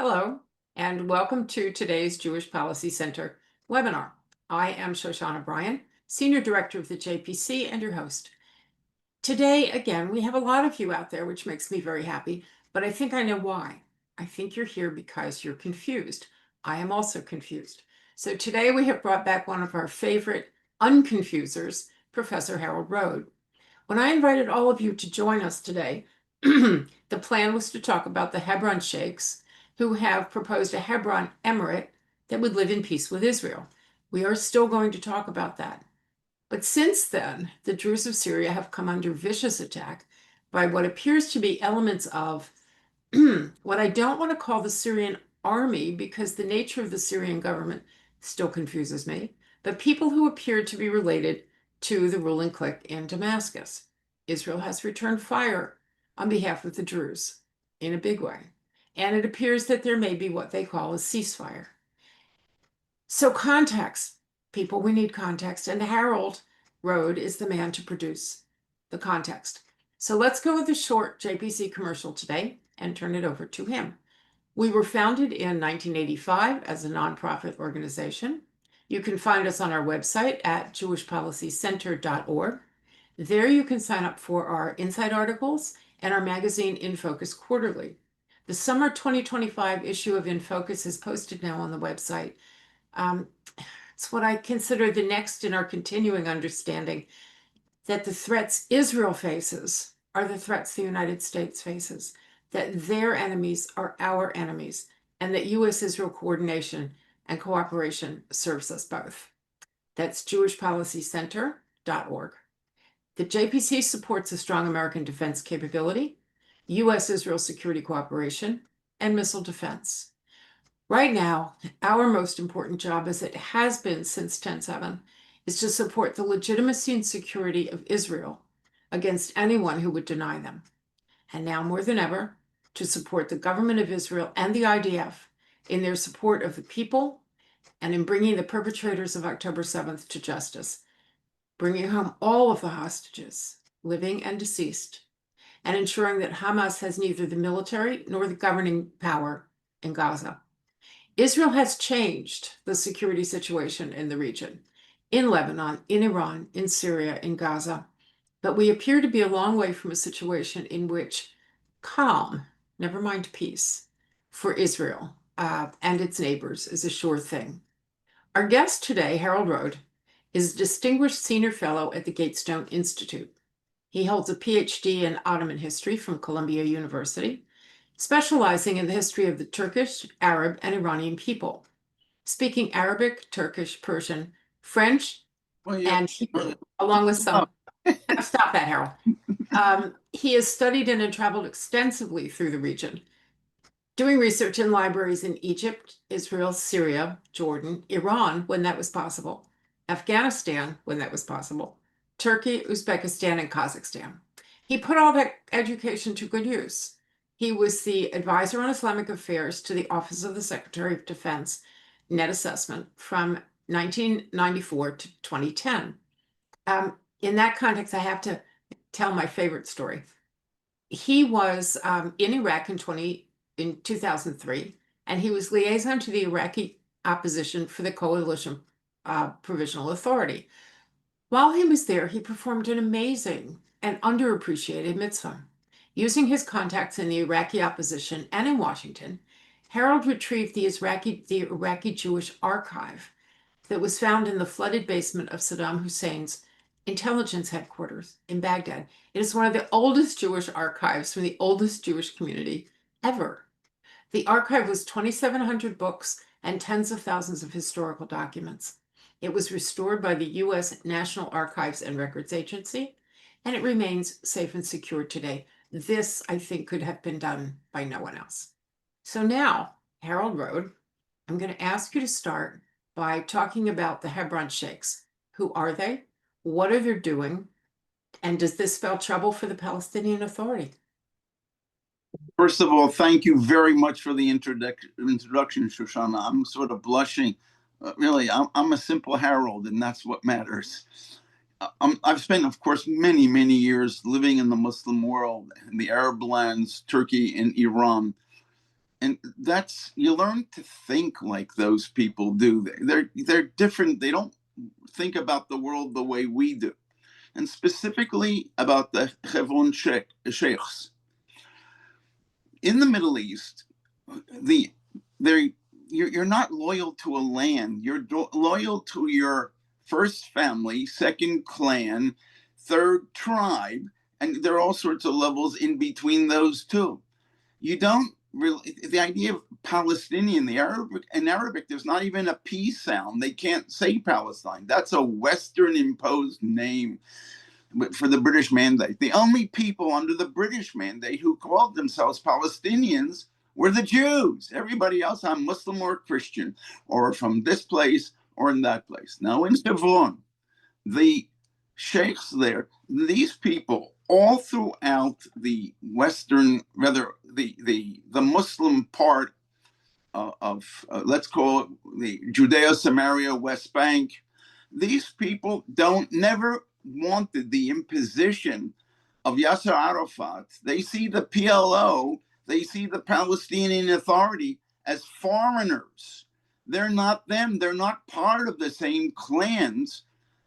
Hello, and welcome to today's Jewish Policy Center webinar. I am Shoshana Bryan, Senior Director of the JPC and your host. Today, again, we have a lot of you out there, which makes me very happy, but I think I know why. I think you're here because you're confused. I am also confused. So today we have brought back one of our favorite unconfusers, Professor Harold Rhode. When I invited all of you to join us today, the plan was to talk about the Hebron sheikhs who have proposed a Hebron emirate that would live in peace with Israel. We are still going to talk about that. But since then, the Druze of Syria have come under vicious attack by what appears to be elements of what I don't want to call the Syrian army, because the nature of the Syrian government still confuses me, but people who appear to be related to the ruling clique in Damascus. Israel has returned fire on behalf of the Druze in a big way, and it appears that there may be what they call a ceasefire. So context, people, we need context, and Harold Rhode is the man to produce the context. So let's go with a short JPC commercial today and turn it over to him. We were founded in 1985 as a nonprofit organization. You can find us on our website at jewishpolicycenter.org. There you can sign up for our Inside articles and our magazine In Focus Quarterly. The summer 2025 issue of In Focus is posted now on the website. It's what I consider the next in our continuing understanding that the threats Israel faces are the threats the United States faces, that their enemies are our enemies, and that U.S.-Israel coordination and cooperation serves us both. That's jewishpolicycenter.org. The JPC supports a strong American defense capability, U.S.-Israel security cooperation, and missile defense. Right now, our most important job, as it has been since 10/7, is to support the legitimacy and security of Israel against anyone who would deny them. And now more than ever, to support the government of Israel and the IDF in their support of the people and in bringing the perpetrators of October 7th to justice, bringing home all of the hostages, living and deceased, and ensuring that Hamas has neither the military nor the governing power in Gaza. Israel has changed the security situation in the region, in Lebanon, in Iran, in Syria, in Gaza, but we appear to be a long way from a situation in which calm, never mind peace, for Israel and its neighbors is a sure thing. Our guest today, Harold Rhode, is a distinguished senior fellow at the Gatestone Institute. He holds a PhD in Ottoman history from Columbia University, specializing in the history of the Turkish, Arab, and Iranian people, speaking Arabic, Turkish, Persian, French, and Hebrew, along with some. Stop that, Harold. He has studied and traveled extensively through the region, doing research in libraries in Egypt, Israel, Syria, Jordan, Iran, when that was possible, Afghanistan, when that was possible, Turkey, Uzbekistan, and Kazakhstan. He put all that education to good use. He was the advisor on Islamic affairs to the Office of the Secretary of Defense Net Assessment from 1994 to 2010. In that context, I have to tell my favorite story. He was in Iraq in 2003, and he was liaison to the Iraqi opposition for the Coalition Provisional Authority. While he was there, he performed an amazing and underappreciated mitzvah. Using his contacts in the Iraqi opposition and in Washington, Harold retrieved the Iraqi Jewish archive that was found in the flooded basement of Saddam Hussein's intelligence headquarters in Baghdad. It is one of the oldest Jewish archives from the oldest Jewish community ever. The archive was 2,700 books and tens of thousands of historical documents. It was restored by the U.S. National Archives and Records Agency, and it remains safe and secure today. This, I think, could have been done by no one else. So now, Harold Rhode, I'm going to ask you to start by talking about the Hebron sheikhs. Who are they? What are they doing? And does this spell trouble for the Palestinian Authority? First of all, thank you very much for the introduction, Shoshana. I'm sort of blushing. Really, I'm a simple Harold, and that's what matters. I've spent, of course, many, many years living in the Muslim world, in the Arab lands, Turkey and Iran. And that's, you learn to think like those people do. They're different. They don't think about the world the way we do. And specifically about the Hebron sheikhs. In the Middle East, the they you're not loyal to a land. You're loyal to your first family, second clan, third tribe, and there are all sorts of levels in between those two. You don't really, the idea of Palestinian, in Arabic, there's not even a P sound. They can't say Palestine. That's a Western imposed name for the British Mandate. The only people under the British Mandate who called themselves Palestinians were the Jews. Everybody else, I'm Muslim or Christian, or from this place or in that place. Now in Hebron, the sheikhs there, these people all throughout the Western, rather the Muslim part of let's call it the Judea, Samaria, West Bank, these people never wanted the imposition of Yasser Arafat. They see the PLO, they see the Palestinian Authority as foreigners. They're not them. They're not part of the same clans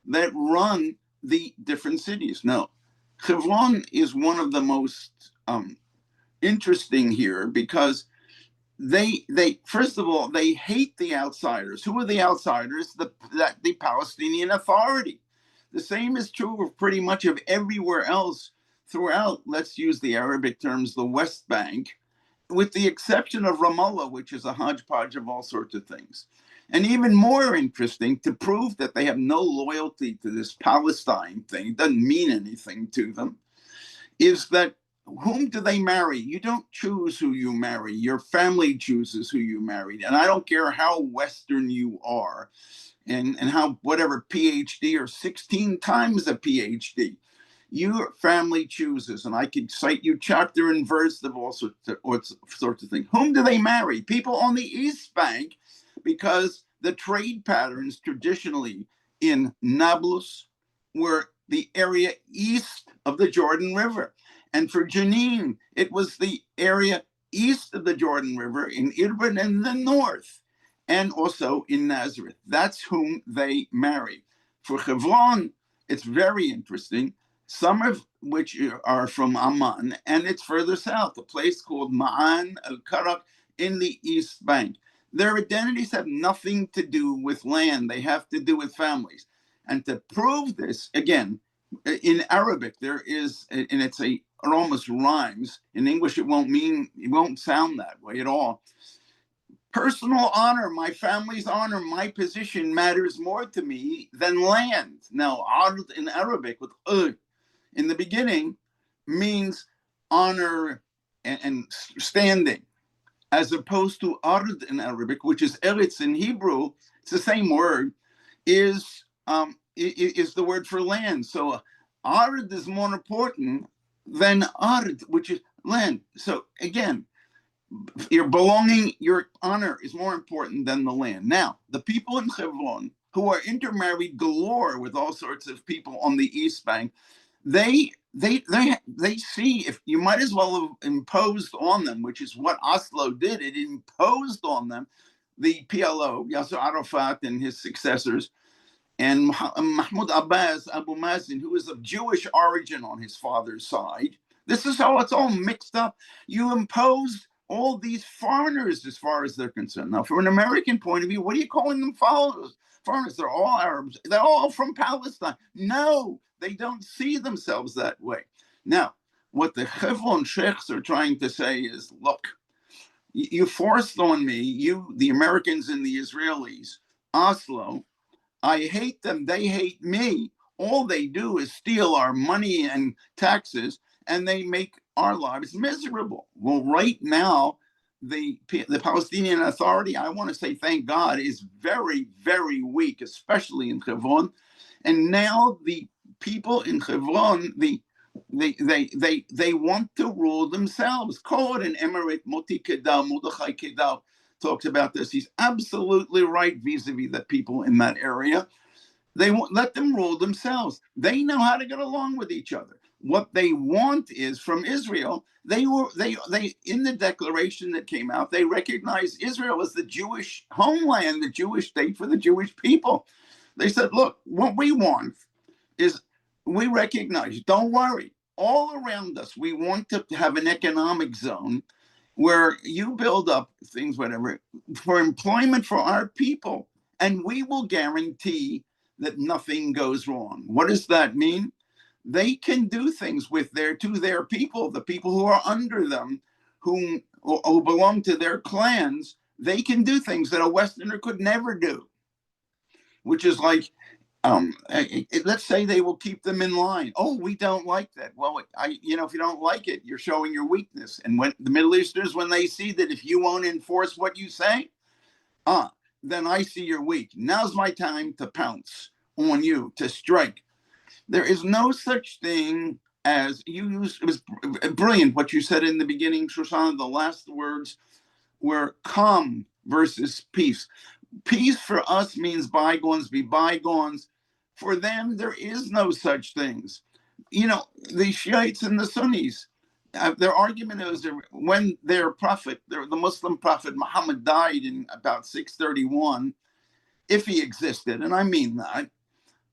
that run the different cities. Now, Hebron is one of the most interesting here because they first of all, they hate the outsiders. Who are the outsiders? The Palestinian Authority. The same is true of pretty much of everywhere else throughout, let's use the Arabic terms, the West Bank, with the exception of Ramallah, which is a hodgepodge of all sorts of things. And even more interesting, to prove that they have no loyalty to this Palestine thing, doesn't mean anything to them, is that whom do they marry? You don't choose who you marry. Your family chooses who you marry. And I don't care how Western you are and how whatever PhD or 16 times a PhD, your family chooses. And I could cite you chapter and verse of all sorts of things. Whom do they marry? People on the East Bank, because the trade patterns traditionally in Nablus were the area east of the Jordan River. And for Jenin, it was the area east of the Jordan River in Hebron in the north, and also in Nazareth. That's whom they marry. For Hebron, it's very interesting, some of which are from Amman, and it's further south, a place called Ma'an al-Karak in the East Bank. Their identities have nothing to do with land. They have to do with families. And to prove this, again, in Arabic, there is, and it almost rhymes. In English, it won't sound that way at all. Personal honor, my family's honor, my position matters more to me than land. Now, ard in Arabic with in the beginning means honor and standing, as opposed to ard in Arabic, which is eretz in Hebrew. It's the same word, is the word for land. So ard is more important than ard, which is land. So again, your belonging, your honor is more important than the land. Now, the people in Hebron who are intermarried galore with all sorts of people on the East Bank, they see, if you might as well have imposed on them, which is what Oslo did. It imposed on them the PLO, Yasser Arafat and his successors, and Mahmoud Abbas, Abu Mazen, who is of Jewish origin on his father's side. This is how it's all mixed up. You imposed all these foreigners as far as they're concerned. Now, from an American point of view, what are you calling them foreigners? They're all Arabs. They're all from Palestine. No, they don't see themselves that way. Now, what the Hebron sheikhs are trying to say is, look, you forced on me, you, the Americans and the Israelis, Oslo. I hate them. They hate me. All they do is steal our money and taxes, and they make our lives miserable. Well, right now, the Palestinian Authority, I want to say thank God, is very, very weak, especially in Hebron. And now the people in Hebron, they want to rule themselves. Code and Emirate Moti Kedar, Mordechai Kedar talks about this. He's absolutely right vis-a-vis the people in that area. They won't let them rule themselves. They know how to get along with each other. What they want is from Israel. They in the declaration that came out, they recognized Israel as the Jewish homeland, the Jewish state for the Jewish people. They said, look, what we want is, we recognize, don't worry, all around us, we want to have an economic zone where you build up things, whatever, for employment for our people, and we will guarantee that nothing goes wrong. What does that mean? They can do things with to their people, the people who are under them, who belong to their clans. They can do things that a Westerner could never do, which is like, let's say they will keep them in line. Oh, we don't like that. Well, if you don't like it, you're showing your weakness. And when the Middle Easterners, when they see that if you won't enforce what you say, then I see you're weak. Now's my time to pounce on you, to strike. There is no such thing as you used. It was brilliant what you said in the beginning, Shoshana. The last words were calm versus peace. Peace for us means bygones be bygones. For them, there is no such things. The Shiites and the Sunnis, their argument is when their prophet, the Muslim prophet Muhammad, died in about 631, if he existed, and I mean that,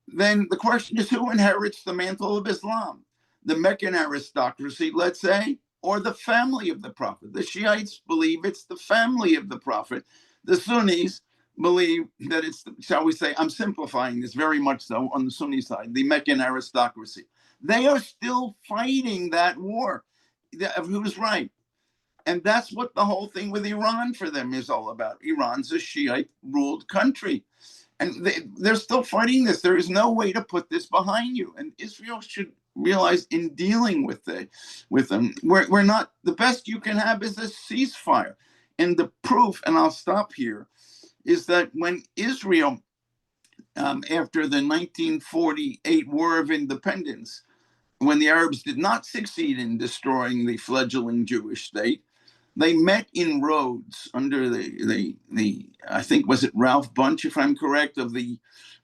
then the question is, who inherits the mantle of Islam? The Meccan aristocracy, let's say, or the family of the prophet? The Shiites believe it's the family of the prophet. The Sunnis believe that it's, shall we say, I'm simplifying this very much so, on the Sunni side, the Meccan aristocracy. They are still fighting that war of who's right. And that's what the whole thing with Iran for them is all about. Iran's a Shiite-ruled country. And they're still fighting this. There is no way to put this behind you. And Israel should realize, in dealing with them, we're not, the best you can have is a ceasefire. And the proof, and I'll stop here, is that when Israel, after the 1948 War of Independence, when the Arabs did not succeed in destroying the fledgling Jewish state, they met in Rhodes under the I think, was it Ralph Bunche, if I'm correct, of the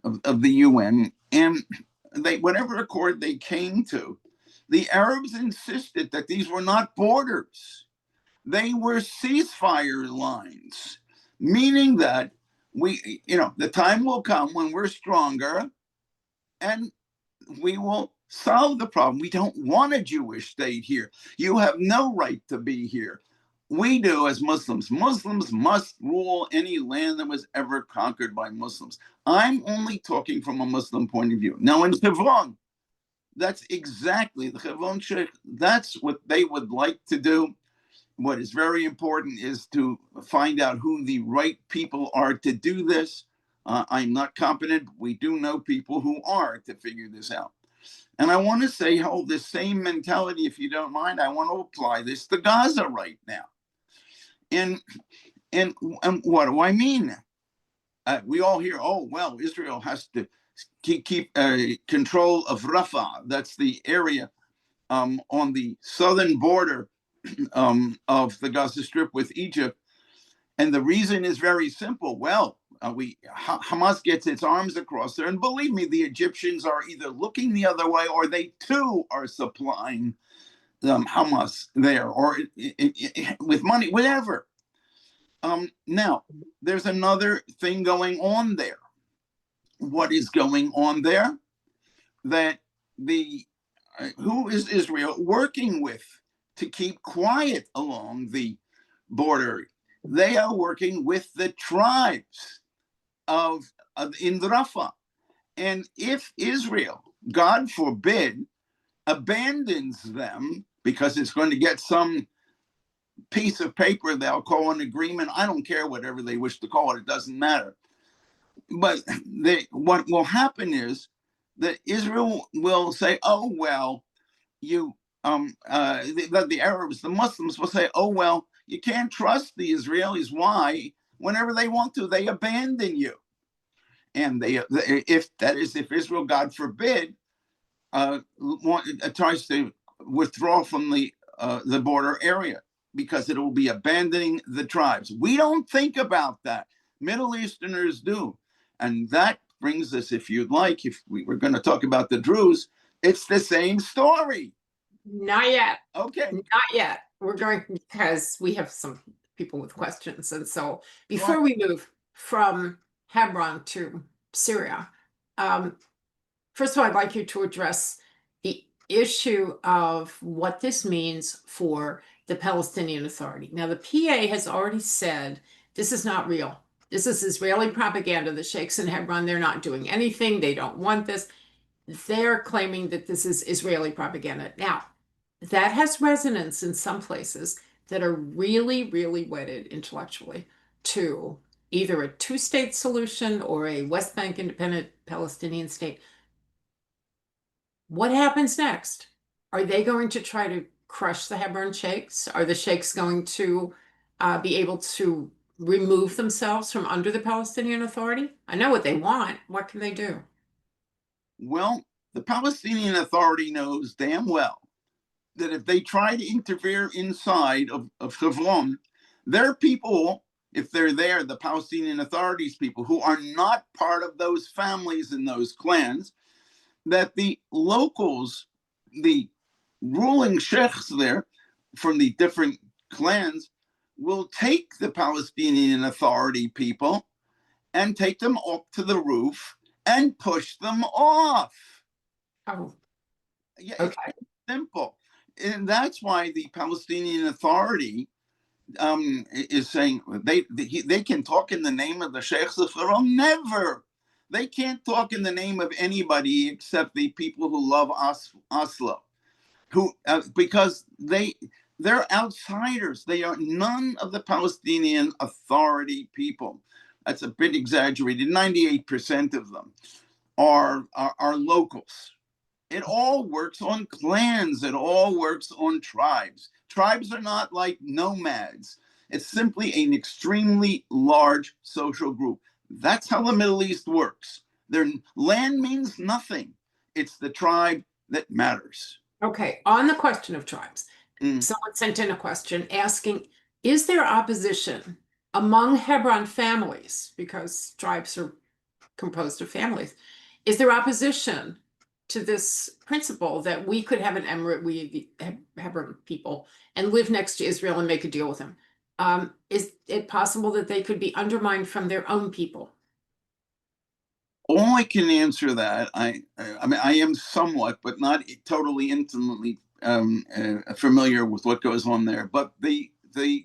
UN, and whatever accord they came to, the Arabs insisted that these were not borders; they were ceasefire lines, meaning that the time will come when we're stronger, and we will solve the problem. We don't want a Jewish state here. You have no right to be here. We do as Muslims. Muslims must rule any land that was ever conquered by Muslims. I'm only talking from a Muslim point of view. Now in Hebron, that's exactly the Hebron sheikh. That's what they would like to do. What is very important is to find out who the right people are to do this. I'm not competent. We do know people who are to figure this out. And I want to say, hold this same mentality, if you don't mind. I want to apply this to Gaza right now. And what do I mean? We all hear, oh, well, Israel has to keep control of Rafah. That's the area on the southern border of the Gaza Strip with Egypt. And the reason is very simple. Well, Hamas gets its arms across there. And believe me, the Egyptians are either looking the other way, or they too are supplying Hamas there, or with money, whatever. Now, there's another thing going on there. What is going on there? That who is Israel working with to keep quiet along the border? They are working with the tribes in Rafah. And if Israel, God forbid, abandons them because it's going to get some piece of paper they'll call an agreement, I don't care whatever they wish to call it, it doesn't matter. But what will happen is that Israel will say, oh, well, the Arabs, the Muslims will say, oh, well, you can't trust the Israelis. Why? Whenever they want to, they abandon you. And if Israel, God forbid, tries to withdraw from the border area, because it will be abandoning the tribes. We don't think about that. Middle Easterners do. And that brings us, if you'd like, if we were going to talk about the Druze, it's the same story. Not yet. Okay, Not yet. We're going because we have some people with questions. And so go before we move from Hebron to Syria, um, first of all, I'd like you to address the issue of what this means for the Palestinian Authority. Now, the PA has already said this is not real. This is Israeli propaganda. The sheikhs in Hebron, they're not doing anything. They don't want this. They're claiming that this is Israeli propaganda. Now, that has resonance in some places that are really, really wedded intellectually to either a two-state solution or a West Bank independent Palestinian state. What happens next? Are they going to try to crush the Hebron sheikhs? Are the sheikhs going to be able to remove themselves from under the Palestinian Authority? I know what they want. What can they do? Well, the Palestinian Authority knows damn well that if they try to interfere inside of Hebron, their people, if they're there, the Palestinian Authority's people who are not part of those families and those clans, that the locals, the ruling sheikhs there from the different clans, will take the Palestinian Authority people and take them up to the roof and push them off. Oh, Yeah, it's okay. simple. And that's why the Palestinian Authority is saying they can talk in the name of the sheikhs of Hebron. Never. They can't talk in the name of anybody except the people who love Oslo, who because they're outsiders. They are none of the Palestinian Authority people. That's a bit exaggerated. 98% of them are locals. It all works on clans. It all works on tribes. Tribes are not like nomads. It's simply an extremely large social group. That's how the Middle East works. Their land means nothing. It's the tribe that matters. Okay. On the question of tribes, Mm. someone sent in a question asking, is there opposition among Hebron families? Because tribes are composed of families. Is there opposition to this principle that we could have an emirate, we the Hebron people, and live next to Israel and make a deal with them? Is it possible that they could be undermined from their own people? All I can answer that I mean I am somewhat, but not totally intimately familiar with what goes on there. But the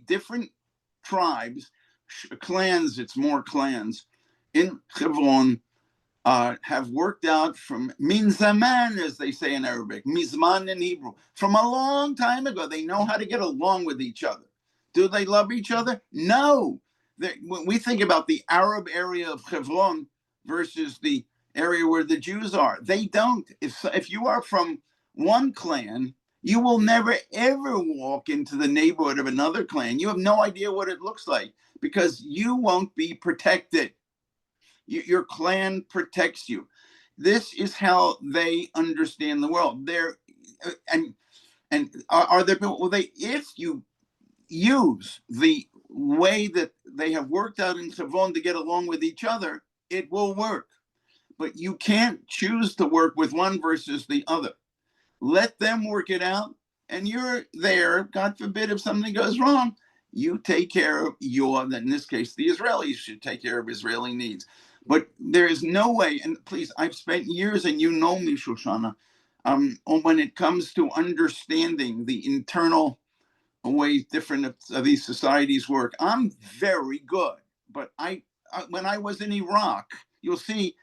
different tribes, clans, it's more clans in Hebron have worked out from min zaman, as they say in Arabic, mizman in Hebrew, from a long time ago. They know how to get along with each other. Do they love each other? No. When we think about the Arab area of Hebron versus the area where the Jews are, they don't. If you are from one clan, you will never ever walk into the neighborhood of another clan. You have no idea what it looks like because you won't be protected. Your clan protects you. This is how they understand the world. They're and are there people? Well, they if you use the way that they have worked out in Hebron to get along with each other, it will work. But you can't choose to work with one versus the other. Let them work it out, and you're there. God forbid if something goes wrong, you take care of in this case, the Israelis should take care of Israeli needs. But there is no way, and please, I've spent years, and you know me, Shoshana, when it comes to understanding the internal ways different of these societies work. I'm very good, but when I was in Iraq, you'll see,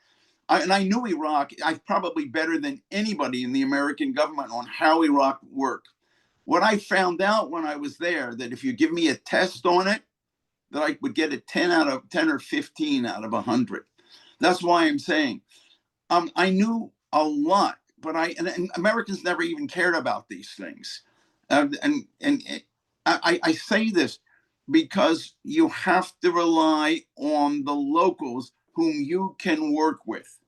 and I knew Iraq, I'm probably better than anybody in the American government on how Iraq worked. What I found out when I was there, that if you give me a test on it, that I would get a 10 out of 10 or 15 out of 100. That's why I'm saying I knew a lot, but and Americans never even cared about these things. And I say this because you have to rely on the locals whom you can work with.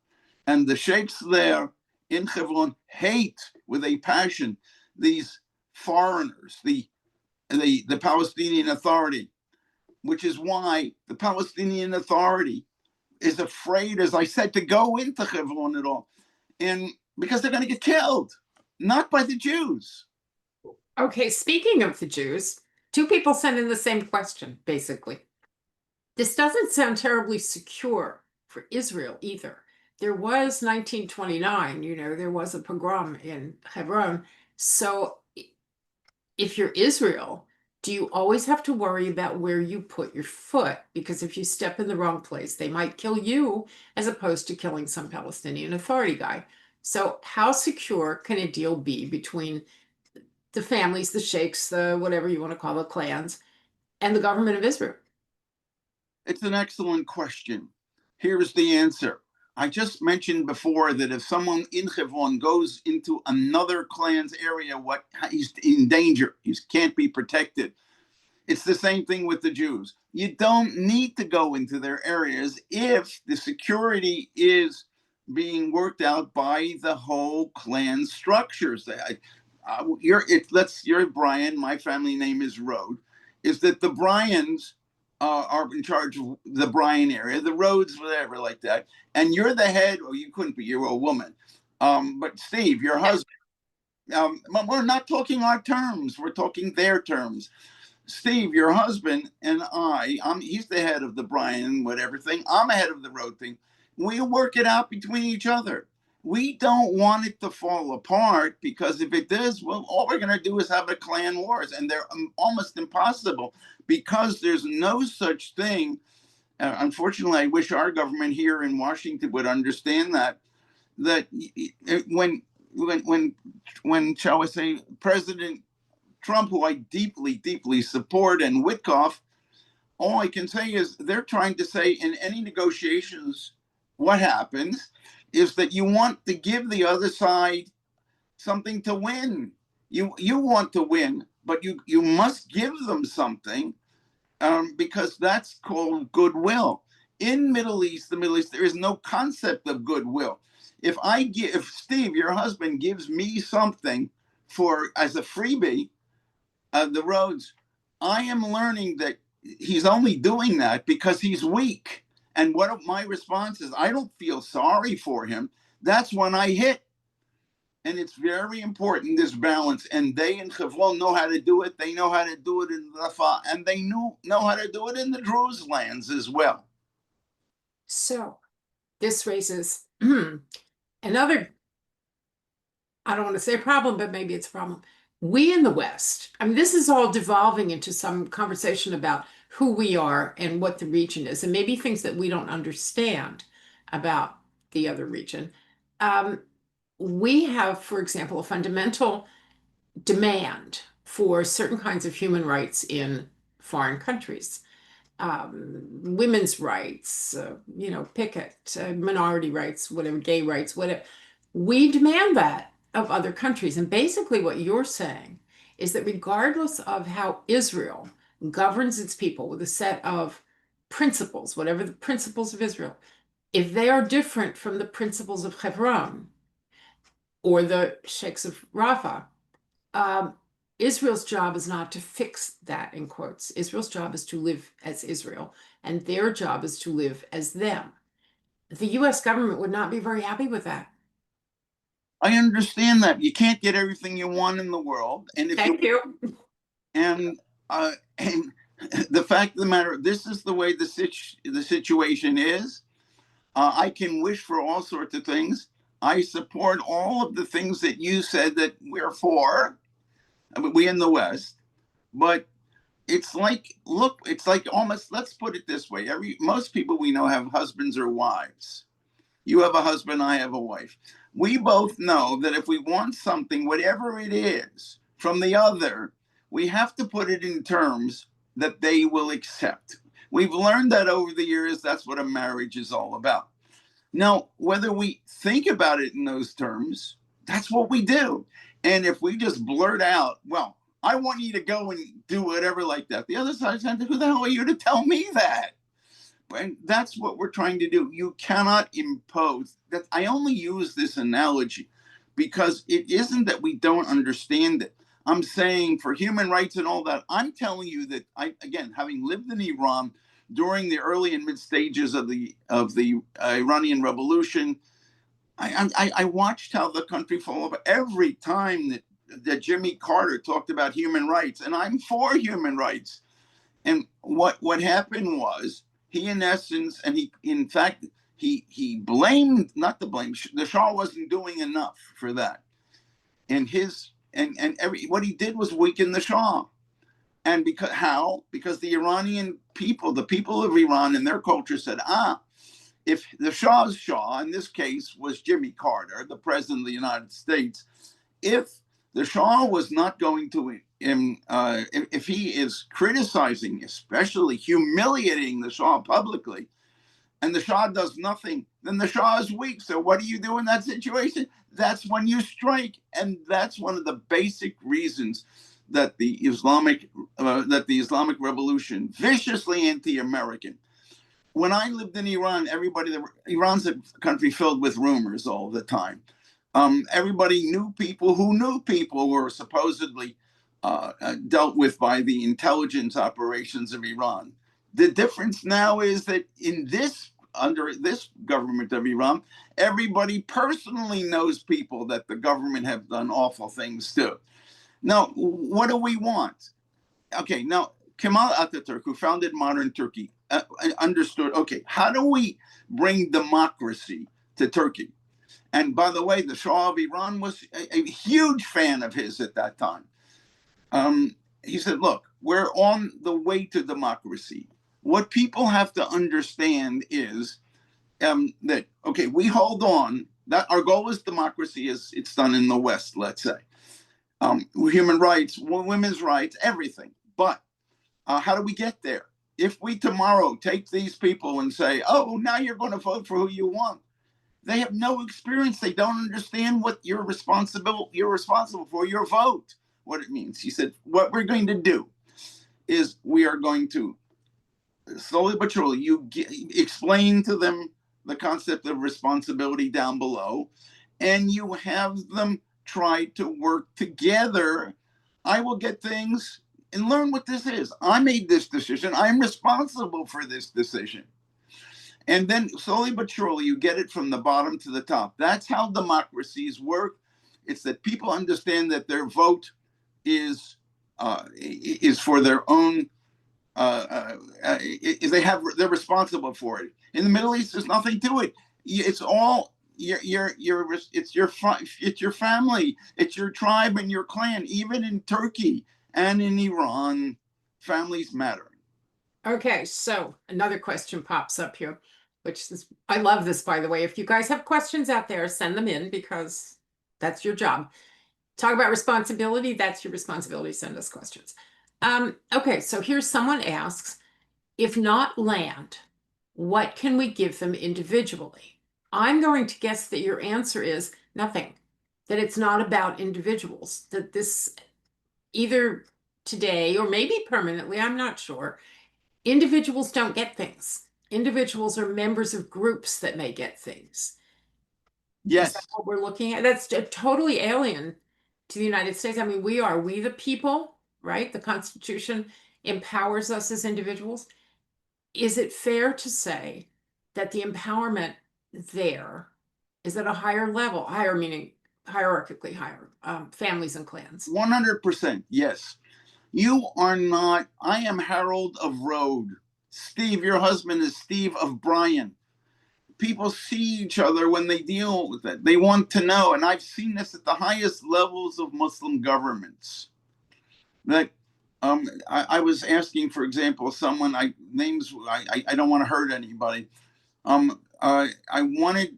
And the sheikhs there in Hebron hate with a passion these foreigners, the Palestinian Authority, which is why the Palestinian Authority is afraid, as I said, to go into Hebron at all. And because they're going to get killed, not by the Jews. Okay, speaking of the Jews, two people sent in the same question, basically. This doesn't sound terribly secure for Israel either. There was 1929, there was a pogrom in Hebron. So if you're Israel, do you always have to worry about where you put your foot? Because if you step in the wrong place, they might kill you as opposed to killing some Palestinian Authority guy. So how secure can a deal be between the families, the sheikhs, the whatever you want to call the clans, and the government of Israel? It's an excellent question. Here's the answer. I just mentioned before that if someone in Hebron goes into another clan's area, he's in danger. He can't be protected. It's the same thing with the Jews. You don't need to go into their areas if the security is being worked out by the whole clan structures. You're Brian. My family name is Rhode. Is that the Bryans are in charge of the Bryan area, the Rhodes, whatever, like that, and you're the head. Or you couldn't be. You're a woman. But Steve, your husband. We're not talking our terms. We're talking their terms. Steve, your husband, and he's the head of the Bryan, whatever thing. I'm ahead of the road thing. We work it out between each other. We don't want it to fall apart because if it does, well, all we're going to do is have a clan wars, and they're almost impossible because there's no such thing. Unfortunately, I wish our government here in Washington would understand that when shall I say President Trump, who I deeply, deeply support, and Witkoff, all I can say is they're trying to say in any negotiations, what happens is that you want to give the other side something to win. You want to win, but you must give them something because that's called goodwill. In the Middle East, there is no concept of goodwill. If Steve, your husband, gives me something as a freebie, the Rhodes, I am learning that he's only doing that because he's weak. And what my response is, I don't feel sorry for him. That's when I hit. And it's very important, this balance. And they in Hebron know how to do it. They know how to do it in Rafah. And they know how to do it in the Druze lands as well. So this raises another, I don't want to say a problem, but maybe it's a problem. We in the West, I mean, this is all devolving into some conversation about who we are and what the region is, and maybe things that we don't understand about the other region. Um, we have, for example, a fundamental demand for certain kinds of human rights in foreign countries. Women's rights, picket, minority rights, whatever, gay rights, whatever. We demand that of other countries. And basically, what you're saying is that regardless of how Israel governs its people with a set of principles, whatever the principles of Israel, if they are different from the principles of Hebron or the sheikhs of Rafah, um, Israel's job is not to fix that, in quotes. Israel's job is to live as Israel, and their job is to live as them. The US government would not be very happy with that. I understand that you can't get everything you want in the world, and if you Thank you. and the fact of the matter, this is the way the situation is. I can wish for all sorts of things. I support all of the things that you said that we're for. I mean, we in the West, but it's like almost. Let's put it this way: most people we know have husbands or wives. You have a husband, I have a wife. We both know that if we want something, whatever it is, from the other, we have to put it in terms that they will accept. We've learned that over the years. That's what a marriage is all about. Now, whether we think about it in those terms, that's what we do. And if we just blurt out, well, I want you to go and do whatever like that, the other side says, who the hell are you to tell me that? And that's what we're trying to do. You cannot impose that. I only use this analogy because it isn't that we don't understand it. I'm saying for human rights and all that, I'm telling you that again, having lived in Iran during the early and mid stages of the Iranian Revolution, I watched how the country fall apart every time that that Jimmy Carter talked about human rights, and I'm for human rights. And what happened was he, in essence, and he, in fact, he blamed, not to blame, the Shah wasn't doing enough for that. And what he did was weaken the Shah. And because the Iranian people, the people of Iran and their culture said, if the Shah's Shah, in this case was Jimmy Carter, the president of the United States, if the Shah was not going to, if he is criticizing, especially humiliating the Shah publicly, and the Shah does nothing, then the Shah is weak. So what do you do in that situation? That's when you strike. And that's one of the basic reasons that the Islamic Revolution, viciously anti-American. When I lived in Iran, Iran's a country filled with rumors all the time. Everybody knew people who were supposedly dealt with by the intelligence operations of Iran. The difference now is that under this government of Iran, everybody personally knows people that the government have done awful things to. Now, what do we want? Okay, now Kemal Atatürk, who founded modern Turkey, understood, okay, how do we bring democracy to Turkey? And by the way, the Shah of Iran was a huge fan of his at that time. He said, look, we're on the way to democracy. What people have to understand is that, okay, we hold on, that our goal is democracy as it's done in the West, let's say. Human rights, women's rights, everything. But how do we get there? If we tomorrow take these people and say, oh, now you're going to vote for who you want, they have no experience. They don't understand what you're responsible for your vote, what it means. He said, what we're going to do is we are going to slowly but surely explain to them the concept of responsibility down below, and you have them try to work together. I will get things and learn what this is. I made this decision. I'm responsible for this decision. And then slowly but surely, you get it from the bottom to the top. That's how democracies work. It's that people understand that their vote is for their own. They're responsible for it. In the Middle East, there's nothing to it. It's all it's your family, it's your tribe and your clan. Even in Turkey and in Iran, families matter. Okay, so another question pops up here, which is, I love this, by the way. If you guys have questions out there, send them in because that's your job. Talk about responsibility, that's your responsibility. Send us questions. Okay, so here's someone asks, if not land, what can we give them individually? I'm going to guess that your answer is nothing, that it's not about individuals, that this either today or maybe permanently, I'm not sure, individuals don't get things. Individuals are members of groups that may get things. Yes. Is that what we're looking at? That's totally alien to the United States. I mean, we the people, right? The Constitution empowers us as individuals. Is it fair to say that the empowerment there is at a higher level, higher meaning hierarchically higher, families and clans? 100%, yes. You are not, I am Harold of Rhode. Steve, your husband is Steve of Bryan. People see each other when they deal with it. They want to know, and I've seen this at the highest levels of Muslim governments. That I was asking, for example, someone, I don't want to hurt anybody. I wanted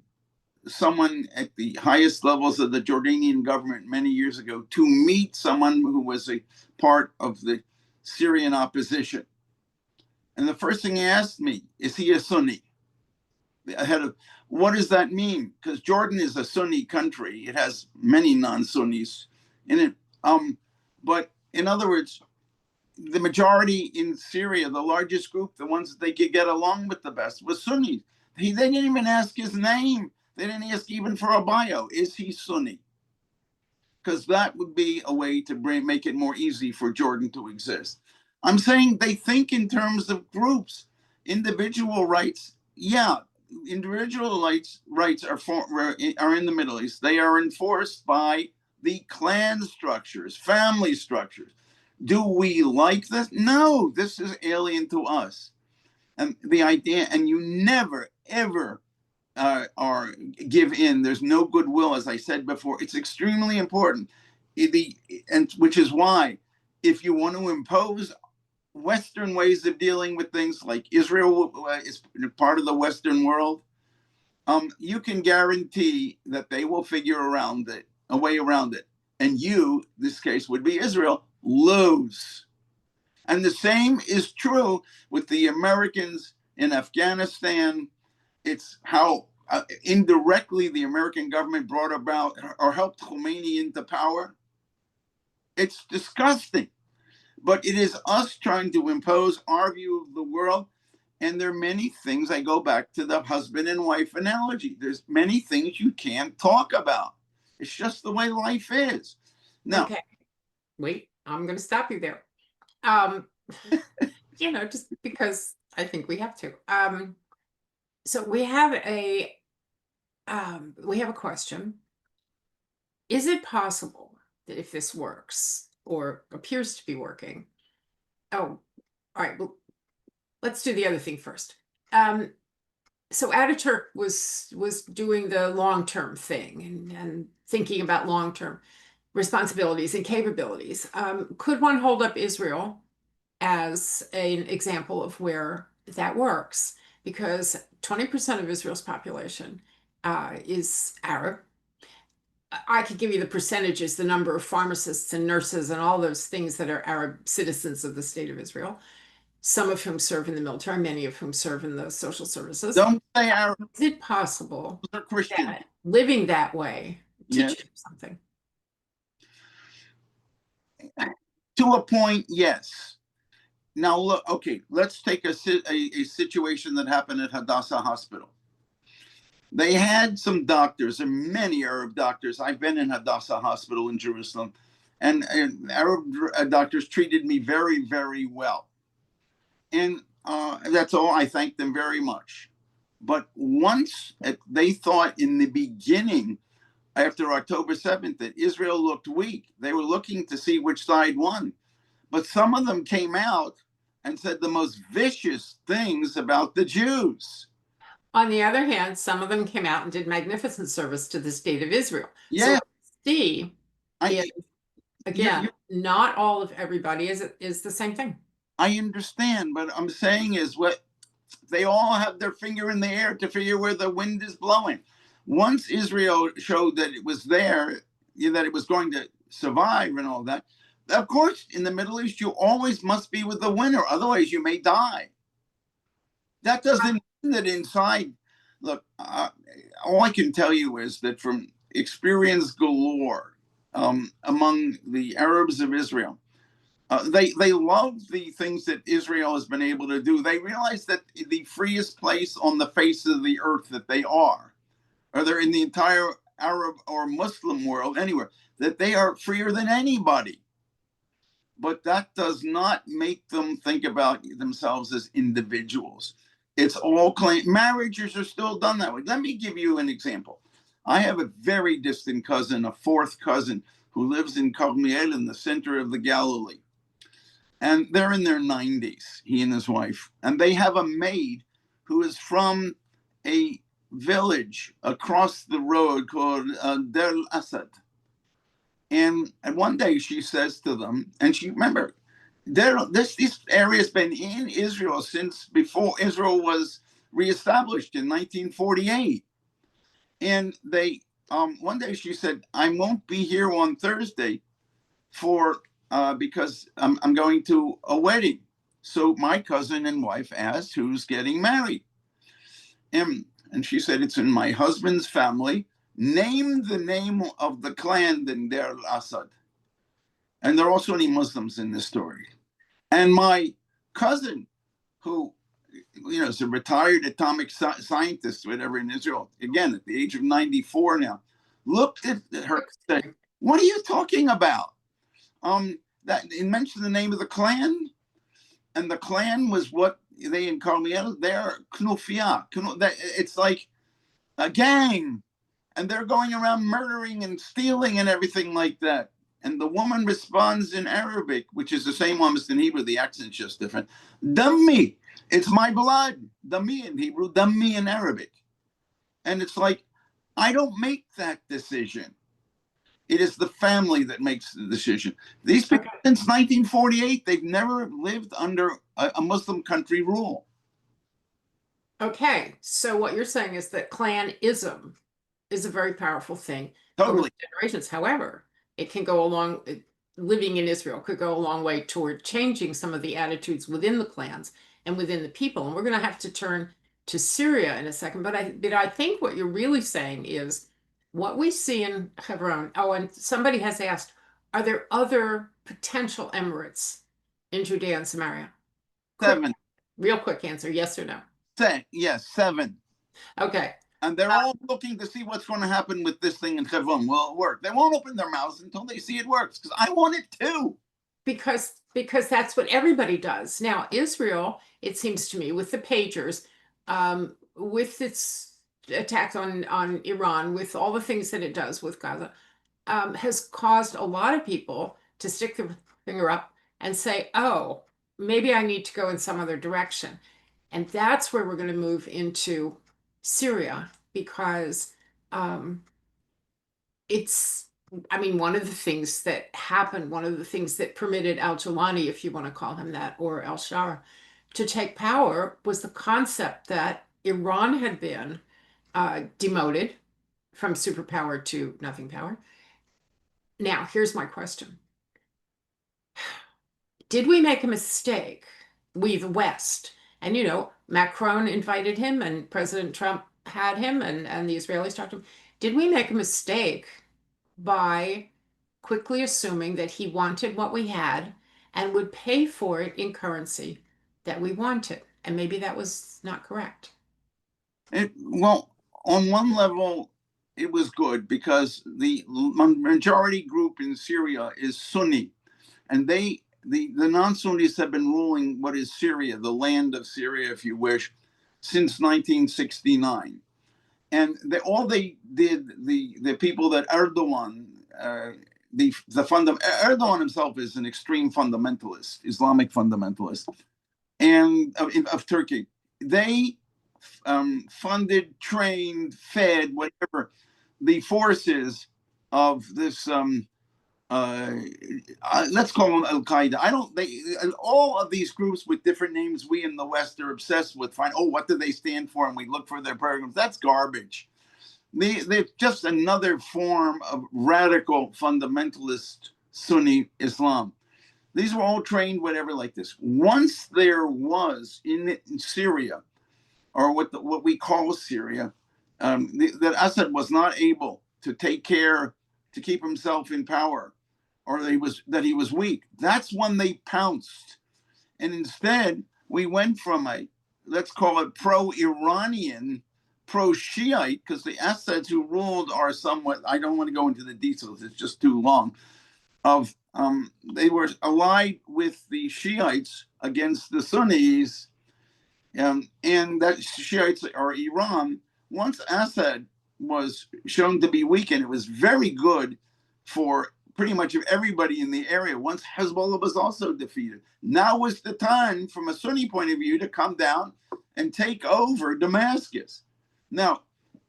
someone at the highest levels of the Jordanian government many years ago to meet someone who was a part of the Syrian opposition. And the first thing he asked me, is he a Sunni? What does that mean? Because Jordan is a Sunni country. It has many non-Sunnis in it. But in other words, the majority in Syria, the largest group, the ones that they could get along with the best, was Sunnis. They didn't even ask his name. They didn't ask even for a bio. Is he Sunni? Because that would be a way to make it more easy for Jordan to exist. I'm saying they think in terms of groups. Individual rights, yeah, individual rights are in the Middle East. They are enforced by the clan structures, family structures. Do we like this? No, this is alien to us. And the idea, and you never, ever are give in. There's no goodwill, as I said before. It's extremely important. And which is why, if you want to impose Western ways of dealing with things, like Israel is part of the Western world, you can guarantee that they will figure a way around it. And you, this case would be Israel, lose. And the same is true with the Americans in Afghanistan. It's how indirectly the American government brought about or helped Khomeini into power. It's disgusting. But it is us trying to impose our view of the world. And there are many things, I go back to the husband and wife analogy. There's many things you can't talk about. It's just the way life is. Now, Okay, wait, I'm going to stop you there. Just because I think we have to. So we have a question. Is it possible that if this works or appears to be working? Oh, all right. Well, let's do the other thing first. So Ataturk was doing the long-term thing and thinking about long-term responsibilities and capabilities. Could one hold up Israel as an example of where that works? Because 20% of Israel's population is Arab. I could give you the percentages, the number of pharmacists and nurses and all those things that are Arab citizens of the state of Israel, some of whom serve in the military, many of whom serve in the social services. don't say Arab. Is it possible They're Christian. that living that way teaches you something? To a point, yes. Now, look, okay, let's take a situation that happened at Hadassah Hospital. They had some doctors, and many Arab doctors. I've been in Hadassah Hospital in Jerusalem, and Arab doctors treated me very, very well. And that's all. I thank them very much. But once they thought in the beginning, after October 7th, that Israel looked weak, they were looking to see which side won. But some of them came out and said the most vicious things about the Jews. On the other hand, some of them came out and did magnificent service to the state of Israel. Yeah. So again, not all of everybody is the same thing. I understand, but I'm saying is what they all have their finger in the air to figure where the wind is blowing. Once Israel showed that it was there, that it was going to survive and all that, of course, in the Middle East, you always must be with the winner. Otherwise, you may die. That doesn't mean that inside, look, all I can tell you is that from experience galore among the Arabs of Israel, they love the things that Israel has been able to do. They realize that the freest place on the face of the earth that they are, or they're in the entire Arab or Muslim world, anywhere, that they are freer than anybody. But that does not make them think about themselves as individuals. It's all claim. Marriages are still done that way. Let me give you an example. I have a very distant cousin, a fourth cousin, who lives in Carmiel in the center of the Galilee. And they're in their 90s, he and his wife. And they have a maid who is from a village across the road called Deir al-Asad. And one day she says to them, and she, remember, this area has been in Israel since before Israel was reestablished in 1948. And they, one day she said, I won't be here on Thursday because I'm going to a wedding. So my cousin and wife asked, who's getting married? And she said, it's in my husband's family. Name the name of the clan in Deir al-Asad. And there are also any Muslims in this story. And my cousin, who is a retired atomic scientist, whatever, in Israel, again, at the age of 94 now, looked at her and said, what are you talking about? That it mentioned the name of the clan, and the clan was what they in Carmiel, they're Knufia. It's like a gang. and they're going around murdering and stealing and everything like that. And the woman responds in Arabic, which is the same almost in Hebrew, the accent's just different. Dammi, it's my blood. Dammi in Hebrew, dammi in Arabic. And it's like, I don't make that decision. It is the family that makes the decision. These people, since 1948, they've never lived under a Muslim country rule. Okay, so what you're saying is that clanism is a very powerful thing Totally. over generations. However, it can go along, living in Israel could go a long way toward changing some of the attitudes within the clans and within the people. And we're going to have to turn to Syria in a second. But I think what you're really saying is what we see in Hebron. Oh, and somebody has asked, are there other potential emirates in Judea and Samaria? Seven. Real quick answer, yes or no? Yes, 7. Okay. And they're all looking to see what's going to happen with this thing in Hebron. Will it work? They won't open their mouths until they see it works, because I want it too. Because that's what everybody does. Now, Israel, it seems to me, with the pagers, with its attack on Iran, with all the things that it does with Gaza, has caused a lot of people to stick their finger up and say, oh, maybe I need to go in some other direction. And that's where we're going to move into Syria, because it's, I mean, one of the things that happened, one of the things that permitted al-Jawani, if you want to call him that, or al-Shara, to take power was the concept that Iran had been demoted from superpower to nothing power. Now, here's my question. Did we make a mistake, we the West? And, Macron invited him and President Trump had him and the Israelis talked to him. Did we make a mistake by quickly assuming that he wanted what we had and would pay for it in currency that we wanted? And maybe that was not correct. Well, on one level, it was good because the majority group in Syria is Sunni, and the non-Sunnis have been ruling what is Syria, the land of Syria, if you wish, since 1969. And the people that Erdogan, Erdogan himself is an extreme fundamentalist, Islamic fundamentalist, and of Turkey. They funded, trained, fed, whatever, the forces of this, let's call them Al-Qaeda. All of these groups with different names we in the West are obsessed with, what do they stand for? And we look for their programs. That's garbage. They're just another form of radical fundamentalist Sunni Islam. These were all trained, whatever, like this. Once there was in Syria, or what we call Syria, that Assad was not able to take care to keep himself in power, or that he was weak. That's when they pounced, and instead we went from let's call it pro-Iranian, pro-Shiite, because the Assads who ruled are somewhat, I don't want to go into the details, it's just too long, they were allied with the Shiites against the Sunnis, and that Shiites or Iran. Once Assad was shown to be weakened, it was very good for pretty much everybody in the area. Once Hezbollah was also defeated, now was the time, from a Sunni point of view, to come down and take over Damascus. Now,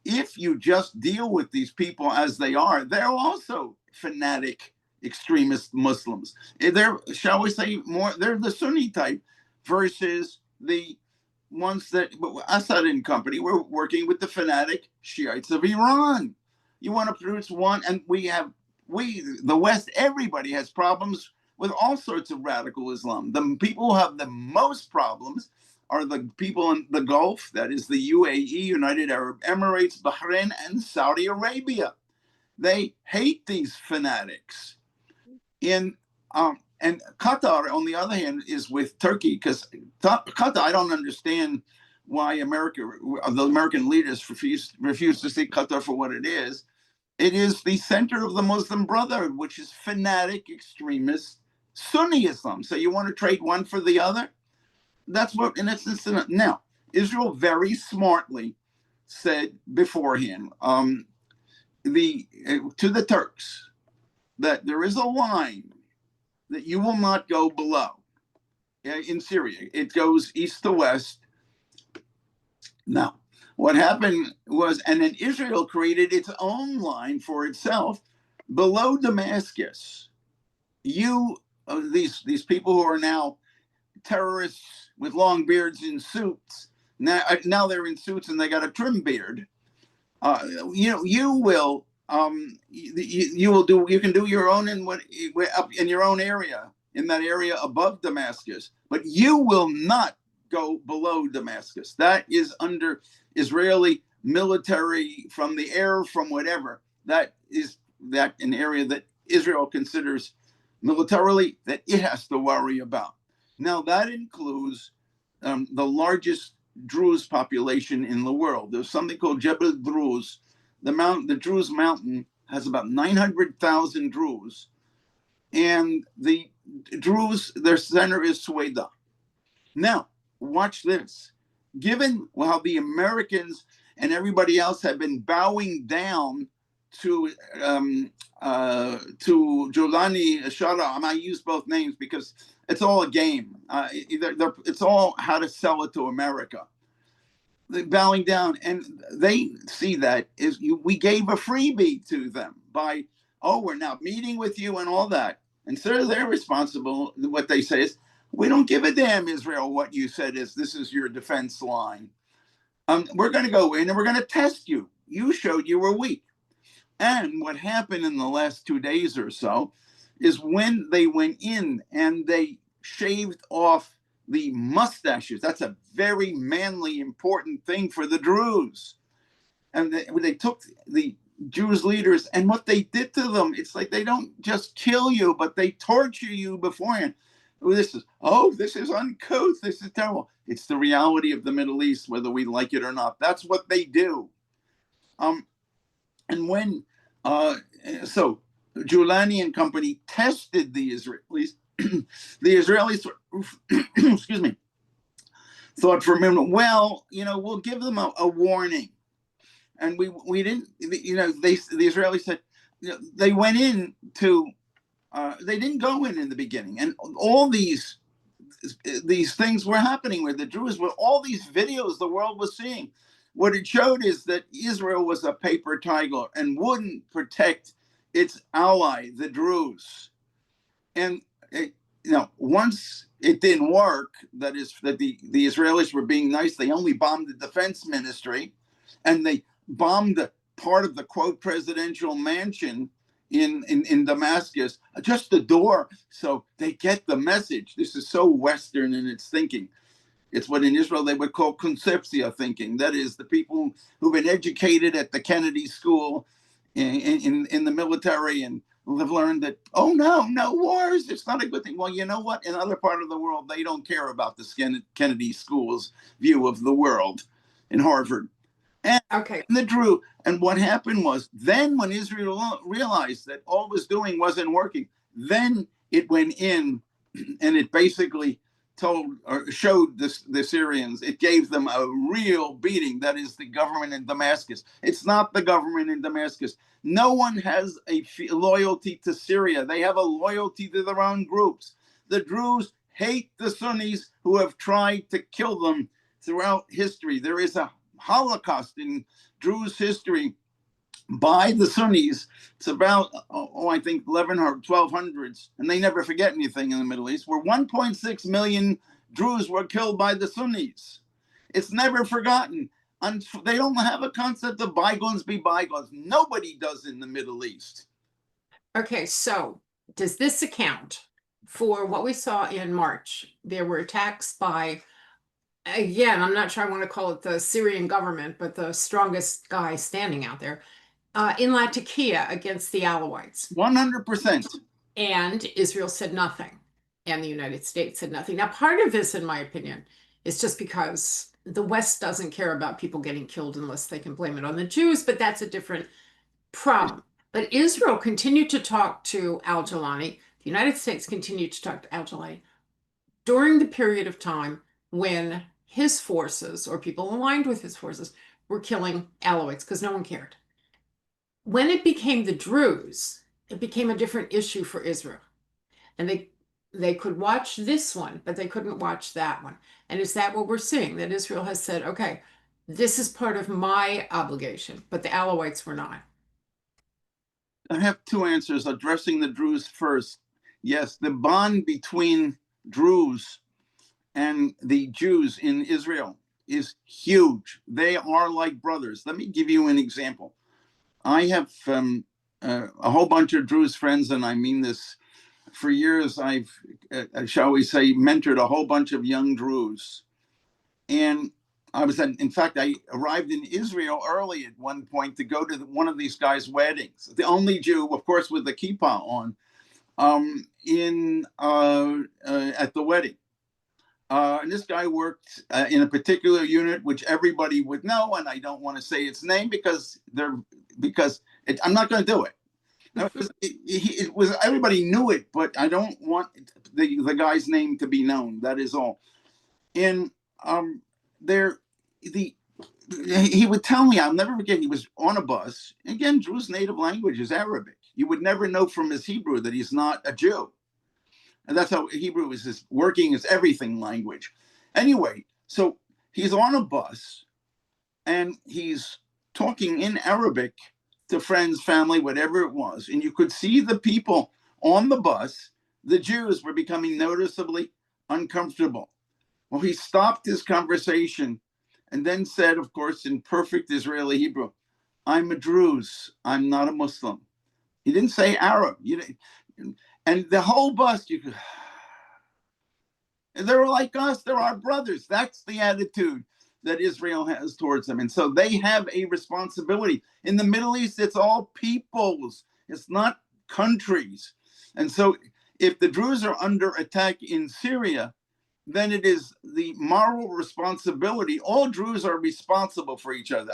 if you just deal with these people as they are, they're also fanatic extremist Muslims. They're, shall we say, they're the Sunni type versus the ones that Assad and company were working with the fanatic Shiites of Iran. You want to produce one, and the West, everybody has problems with all sorts of radical Islam. The people who have the most problems are the people in the Gulf, that is the UAE, United Arab Emirates, Bahrain, and Saudi Arabia. They hate these fanatics. And Qatar, on the other hand, is with Turkey, because Qatar, I don't understand why the American leaders refuse to see Qatar for what it is. It is the center of the Muslim Brotherhood, which is fanatic, extremist Sunni Islam. So you want to trade one for the other? That's what, in essence. Now, Israel very smartly said beforehand, to the Turks that there is a line that you will not go below in Syria. It goes east to west. Now, what happened was, and then Israel created its own line for itself below Damascus. These people who are now terrorists with long beards in suits, now they're in suits and they got a trim beard. You will you can do your own up in your own area, in that area above Damascus, but you will not go below Damascus. That is under Israeli military, from the air, from whatever. That is an area that Israel considers militarily that it has to worry about. Now that includes the largest Druze population in the world. There's something called Jebel Druze. The Druze mountain has about 900,000 Druze, and the Druze, their center is Sueda. Now, watch this. Given how the Americans and everybody else have been bowing down to Jolani Shara, I use both names because it's all a game. It's all how to sell it to America. They're bowing down, and they see that we gave a freebie to them by, oh, we're now meeting with you and all that. And so they're responsible. What they say is, we don't give a damn, Israel, what you said is this is your defense line. We're going to go in and we're going to test you. You showed you were weak. And what happened in the last 2 days or so is when they went in and they shaved off the mustaches. That's a very manly, important thing for the Druze. And they took the Jewish leaders, and what they did to them, it's like they don't just kill you, but they torture you beforehand. This is uncouth. This is terrible. It's the reality of the Middle East, whether we like it or not. That's what they do. And when so Giuliani and company tested the Israelis, the Israelis, excuse me, thought for a minute, well, we'll give them a warning. And we didn't, the Israelis said, they went in to, they didn't go in the beginning. And all these things were happening where the Druze were, all these videos the world was seeing. What it showed is that Israel was a paper tiger and wouldn't protect its ally, the Druze. And once it didn't work, that is, that the Israelis were being nice, they only bombed the defense ministry, and they bombed part of the, quote, presidential mansion in Damascus, just the door, so they get the message. This is so Western in its thinking. It's what in Israel they would call concepcia thinking. That is, the people who've been educated at the Kennedy School in the military and who have learned that, oh, no wars, it's not a good thing. Well, you know what? In other part of the world, they don't care about the Kennedy School's view of the world in Harvard. And Okay. And what happened was, then when Israel realized that all it was doing wasn't working, then it went in and it basically showed the Syrians, it gave them a real beating. That is the government in Damascus. It's not the government in Damascus. No one has a loyalty to Syria. They have a loyalty to their own groups. The Druze hate the Sunnis who have tried to kill them throughout history. There is a Holocaust in Druze history by the Sunnis. It's about, I think 11 or 1200s, and they never forget anything in the Middle East, where 1.6 million Druze were killed by the Sunnis. It's never forgotten. They don't have a concept of bygones be bygones. Nobody does in the Middle East. Okay, so does this account for what we saw in March? There were attacks by, again, I'm not sure I want to call it the Syrian government, but the strongest guy standing out there, in Latakia against the Alawites. 100%. And Israel said nothing, and the United States said nothing. Now, part of this, in my opinion, is just because the West doesn't care about people getting killed unless they can blame it on the Jews, but that's a different problem. But Israel continued to talk to al-Jawlani. The United States continued to talk to al-Jawlani during the period of time when his forces, or people aligned with his forces, were killing Alawites because no one cared. When it became the Druze, it became a different issue for Israel. And they could watch this one, but they couldn't watch that one. And is that what we're seeing? That Israel has said, okay, this is part of my obligation, but the Alawites were not. I have two answers addressing the Druze first. Yes, the bond between Druze and the Jews in Israel is huge. They are like brothers. Let me give you an example. I have a whole bunch of Druze friends, and I mean this for years. I've, shall we say, mentored a whole bunch of young Druze. And in fact, I arrived in Israel early at one point to go to one of these guys' weddings. The only Jew, of course, with the kippah on, at the wedding. And this guy worked in a particular unit, which everybody would know, and I don't want to say its name I'm not going to do it. It was everybody knew it, but I don't want the guy's name to be known. That is all. And he would tell me, I'll never forget, he was on a bus. Again, Drew's native language is Arabic. You would never know from his Hebrew that he's not a Jew. And that's how Hebrew is his working as everything language. Anyway, so he's on a bus and he's talking in Arabic to friends, family, whatever it was. And you could see the people on the bus, the Jews were becoming noticeably uncomfortable. Well, he stopped his conversation and then said, of course, in perfect Israeli Hebrew, I'm a Druze, I'm not a Muslim. He didn't say Arab. And the whole bus, they're like us, they're our brothers. That's the attitude that Israel has towards them. And so they have a responsibility. In the Middle East, it's all peoples, it's not countries. And so if the Druze are under attack in Syria, then it is the moral responsibility. All Druze are responsible for each other.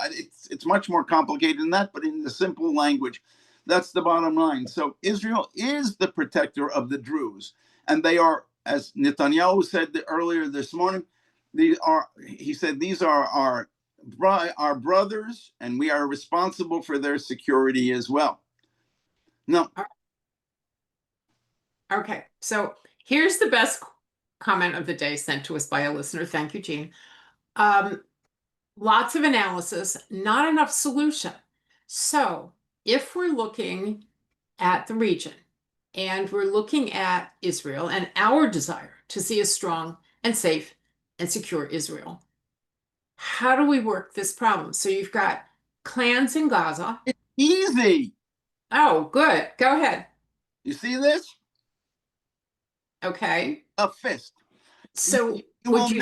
It's much more complicated than that, but in the simple language, that's the bottom line. So Israel is the protector of the Druze. And they are, as Netanyahu said earlier this morning, he said, these are our brothers, and we are responsible for their security as well. No. Okay, so here's the best comment of the day sent to us by a listener. Thank you, Jean. Lots of analysis, not enough solution. So if we're looking at the region and we're looking at Israel and our desire to see a strong and safe and secure Israel, how do we work this problem? So you've got clans in Gaza. It's easy. Oh, good. Go ahead. You see this? Okay. A fist. So would you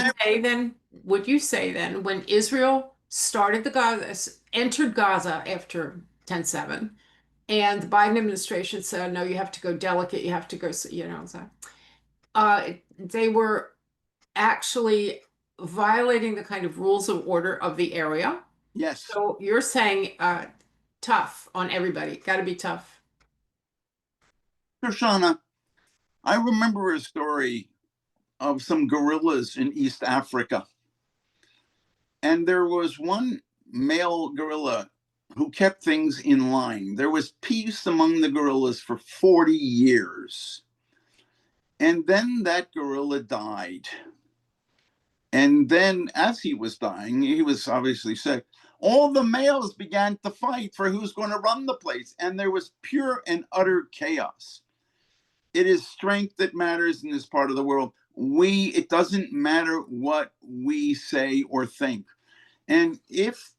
say then when Israel started entered Gaza after 10/7, and the Biden administration said, no, you have to go delicate, you have to go, they were actually violating the kind of rules of order of the area? Yes. So you're saying tough on everybody, got to be tough. Shoshana, I remember a story of some guerrillas in East Africa. And there was one male guerrilla who kept things in line. There was peace among the guerrillas for 40 years. And then that guerrilla died. And then as he was dying, he was obviously sick, all the males began to fight for who's going to run the place. And there was pure and utter chaos. It is strength that matters in this part of the world. It doesn't matter what we say or think. And if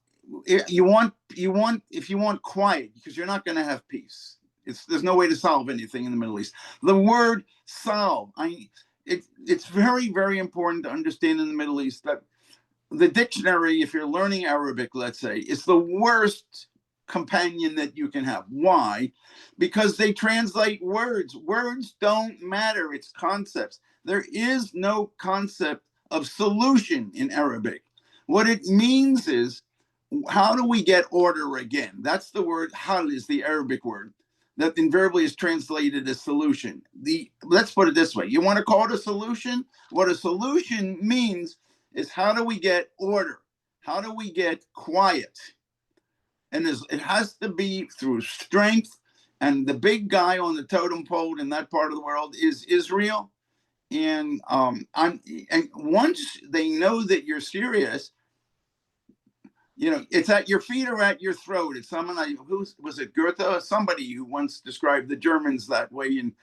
you want quiet, because you're not going to have peace. There's no way to solve anything in the Middle East. The word solve, it's very, very important to understand in the Middle East that the dictionary, if you're learning Arabic, let's say, is the worst companion that you can have. Why? Because they translate words. Words don't matter. It's concepts. There is no concept of solution in Arabic. What it means is, how do we get order again? That's the word. Hal is the Arabic word that invariably is translated as solution. Let's put it this way. You want to call it a solution? What a solution means is, how do we get order? How do we get quiet? And it has to be through strength. And the big guy on the totem pole in that part of the world is Israel. And and once they know that you're serious, it's at your feet or at your throat. It's someone who was it, Goethe? Somebody who once described the Germans that way in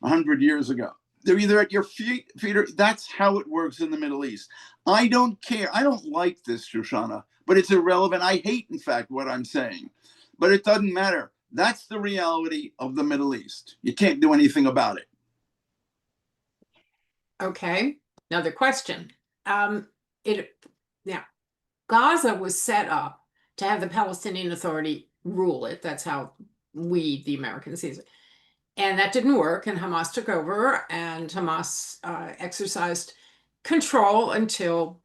100 years ago. They're either at your feet or that's how it works in the Middle East. I don't care. I don't like this, Shoshana, but it's irrelevant. I hate, in fact, what I'm saying, but it doesn't matter. That's the reality of the Middle East. You can't do anything about it. Okay, another question. Now, Gaza was set up to have the Palestinian Authority rule it. That's how we, the Americans, see it. And that didn't work, and Hamas took over, and Hamas exercised control until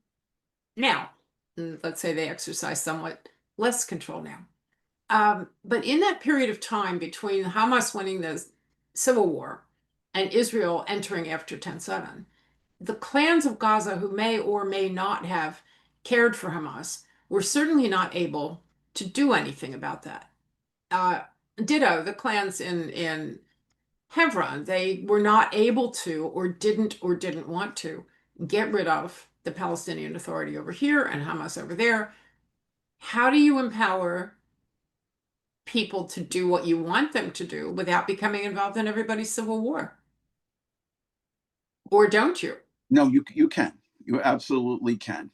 now. Let's say they exercise somewhat less control now. But in that period of time between Hamas winning the civil war and Israel entering after 10/7, the clans of Gaza who may or may not have cared for Hamas were certainly not able to do anything about that. Ditto, the clans in Hebron, they were not able to or didn't want to get rid of the Palestinian Authority over here and Hamas over there. How do you empower people to do what you want them to do without becoming involved in everybody's civil war? Or don't you? No, you can. You absolutely can.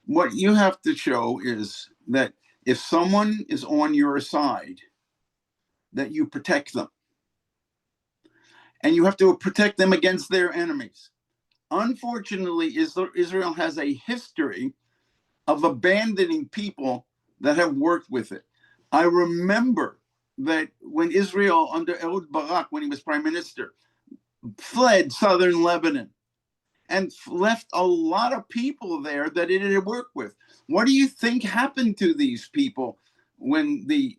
What you have to show is that if someone is on your side, that you protect them. And you have to protect them against their enemies. Unfortunately, Israel has a history of abandoning people that have worked with it. I remember that when Israel, under Ehud Barak, when he was prime minister, fled southern Lebanon and left a lot of people there that it had worked with. What do you think happened to these people when it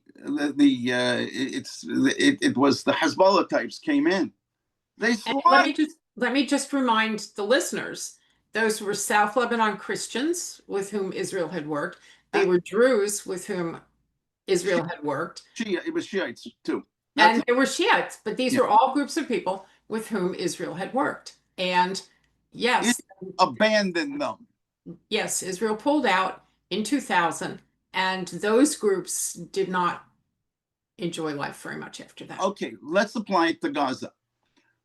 was the Hezbollah types came in? They slaughtered. Let me just remind the listeners, those were South Lebanon Christians with whom Israel had worked. They were Druze with whom Israel had worked. It was Shiites too. And there were Shiites, but these were all groups of people with whom Israel had worked. And yes, abandoned them. Yes, Israel pulled out in 2000, and those groups did not enjoy life very much after that. Okay, let's apply it to Gaza.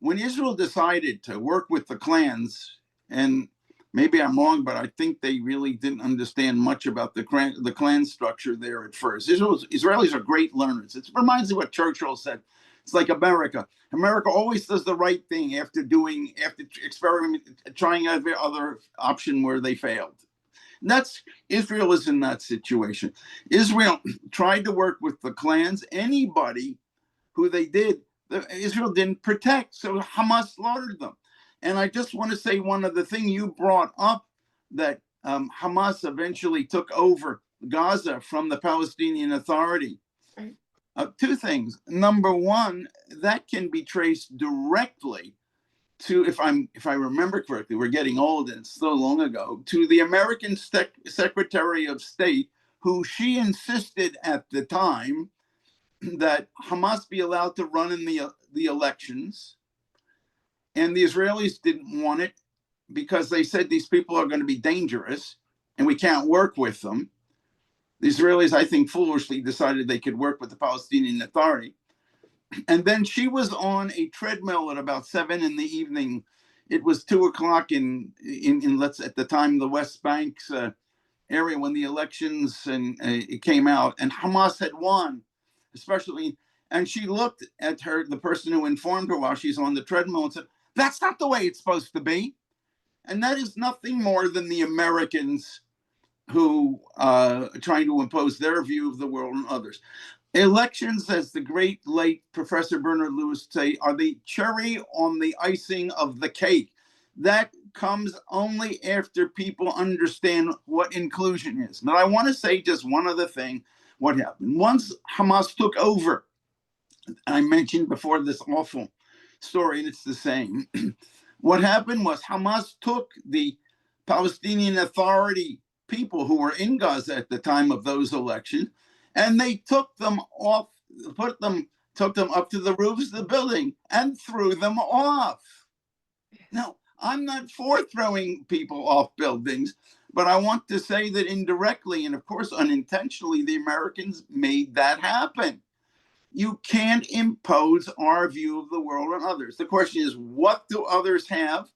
When Israel decided to work with the clans, and maybe I'm wrong, but I think they really didn't understand much about the clan structure there at first. Israelis are great learners. It reminds me of what Churchill said. It's like America. America always does the right thing after trying every other option where they failed. Israel is in that situation. Israel tried to work with the clans. Anybody who they did, Israel didn't protect, so Hamas slaughtered them. And I just want to say one other thing you brought up, that Hamas eventually took over Gaza from the Palestinian Authority. Right. Two things. Number one, that can be traced directly to, if I remember correctly, we're getting old and it's so long ago, to the American Secretary of State, who she insisted at the time that Hamas be allowed to run in the elections. And the Israelis didn't want it because they said these people are going to be dangerous and we can't work with them. The Israelis, I think, foolishly decided they could work with the Palestinian Authority. And then she was on a treadmill at about 7 p.m. It was 2:00 at the time, the West Bank's area, when the elections and it came out, and Hamas had won, especially. And she looked at the person who informed her while she's on the treadmill, and said, "That's not the way it's supposed to be." And that is nothing more than the Americans who trying to impose their view of the world on others. Elections, as the great late Professor Bernard Lewis say, are the cherry on the icing of the cake. That comes only after people understand what inclusion is. Now, I want to say just one other thing. What happened? Once Hamas took over, I mentioned before this awful story, and it's the same. What happened was Hamas took the Palestinian Authority people who were in Gaza at the time of those elections, And they took them off, took them up to the roofs of the building and threw them off. Now, I'm not for throwing people off buildings, but I want to say that indirectly and, of course, unintentionally, the Americans made that happen. You can't impose our view of the world on others. The question is, what do others have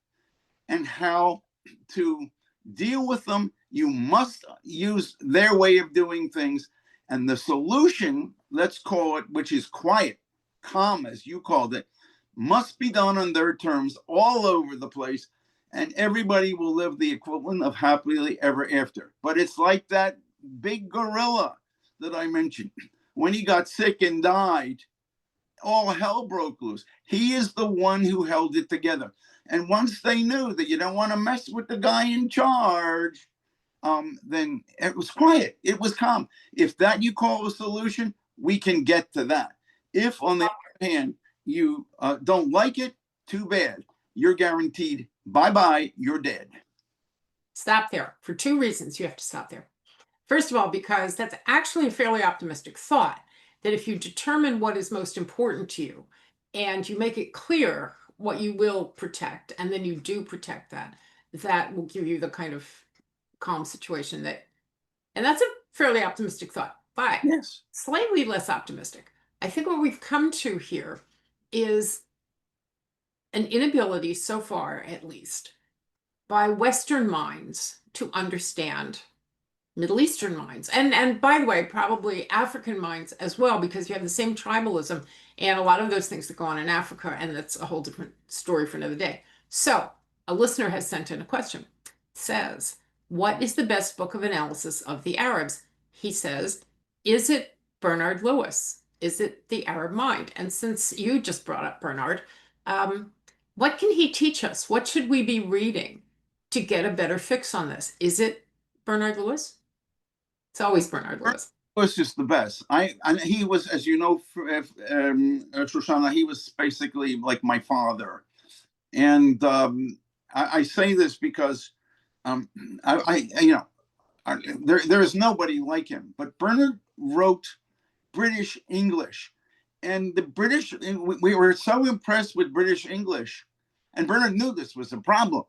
and how to deal with them? You must use their way of doing things. And the solution, let's call it, which is quiet, calm, as you called it, must be done on their terms all over the place. And everybody will live the equivalent of happily ever after. But it's like that big gorilla that I mentioned. When he got sick and died, all hell broke loose. He is the one who held it together. And once they knew that you don't want to mess with the guy in charge, then it was quiet. It was calm. If that you call a solution, we can get to that. If, on the other hand, you don't like it, too bad. You're guaranteed, bye-bye, you're dead. Stop there. For two reasons, you have to stop there. First of all, because that's actually a fairly optimistic thought, that if you determine what is most important to you and you make it clear what you will protect, and then you do protect that, that will give you the kind of calm situation that, and that's a fairly optimistic thought, but Yes, slightly less optimistic. I think what we've come to here is an inability, so far at least, by Western minds to understand Middle Eastern minds. And by the way, probably African minds as well, because you have the same tribalism and a lot of those things that go on in Africa, and that's a whole different story for another day. So a listener has sent in a question. It says, what is the best book of analysis of the Arabs? He says, is it Bernard Lewis? Is it The Arab Mind? And since you just brought up Bernard, what can he teach us? What should we be reading to get a better fix on this? Is it Bernard Lewis? It's always Bernard Lewis. was just the best. And he was, as you know, Shoshana, he was basically like my father. And I say this because there is nobody like him. But Bernard wrote British English, and the British, we were so impressed with British English, and Bernard knew this was a problem,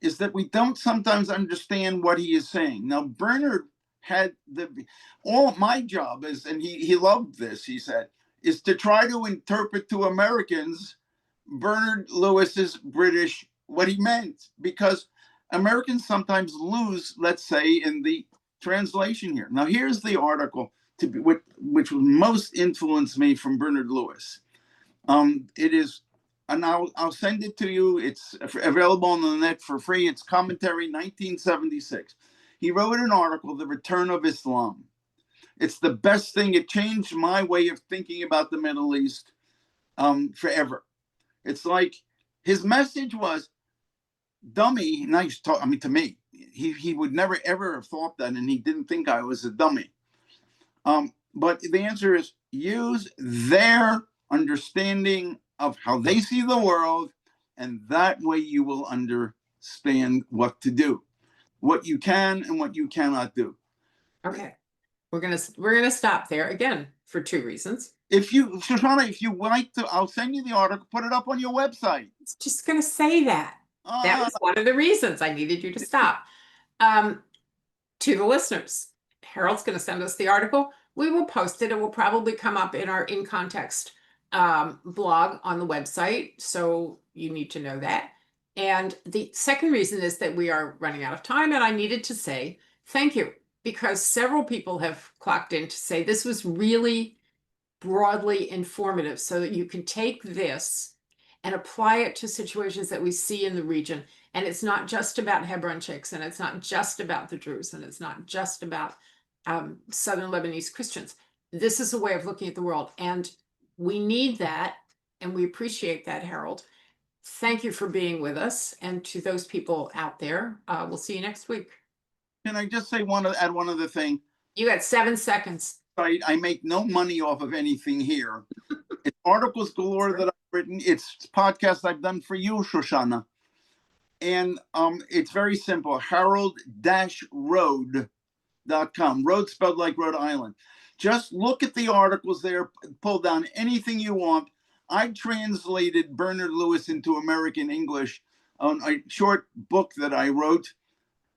is that we don't sometimes understand what he is saying. Now, Bernard had all my job is, and he loved this, he said, is to try to interpret to Americans Bernard Lewis's British, what he meant, because Americans sometimes lose, let's say, in the translation here. Now, here's the article which most influenced me from Bernard Lewis. It is, and I'll send it to you. It's available on the net for free. It's commentary 1976. He wrote an article, The Return of Islam. It's the best thing. It changed my way of thinking about the Middle East forever. It's like his message was, dummy, nice talk. I mean, to me, he would never, ever have thought that, and he didn't think I was a dummy. But the answer is use their understanding of how they see the world, and that way you will understand what to do, what you can and what you cannot do. Okay. We're gonna stop there again for two reasons. Shoshana, if you like to, I'll send you the article, put it up on your website. It's just gonna say that. That was one of the reasons I needed you to stop. To the listeners, Harold's gonna send us the article. We will post it. It will probably come up in our In Context blog on the website. So you need to know that. And the second reason is that we are running out of time, and I needed to say thank you, because several people have clocked in to say this was really broadly informative, so that you can take this and apply it to situations that we see in the region. And it's not just about Hebron sheikhs, and it's not just about the Druze, and it's not just about Southern Lebanese Christians. This is a way of looking at the world, and we need that, and we appreciate that, Harold. Thank you for being with us, and to those people out there, we'll see you next week. Can I just say add one other thing? You got 7 seconds. I make no money off of anything here. It's articles galore that I've written. It's podcasts I've done for you, Shoshana. And it's very simple. Harold-Rhode.com. Rhode spelled like Rhode Island. Just look at the articles there, pull down anything you want. I translated Bernard Lewis into American English on a short book that I wrote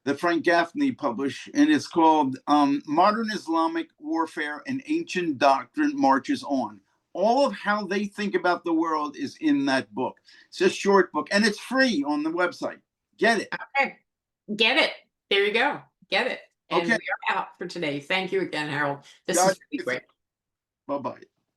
that Frank Gaffney published, and it's called Modern Islamic Warfare and Ancient Doctrine Marches On. All of how they think about the world is in that book. It's a short book, and it's free on the website. Get it. Okay. Get it. There you go. Get it. And Okay. we are out for today. Thank you again, Harold. This God, is really great. bye-bye.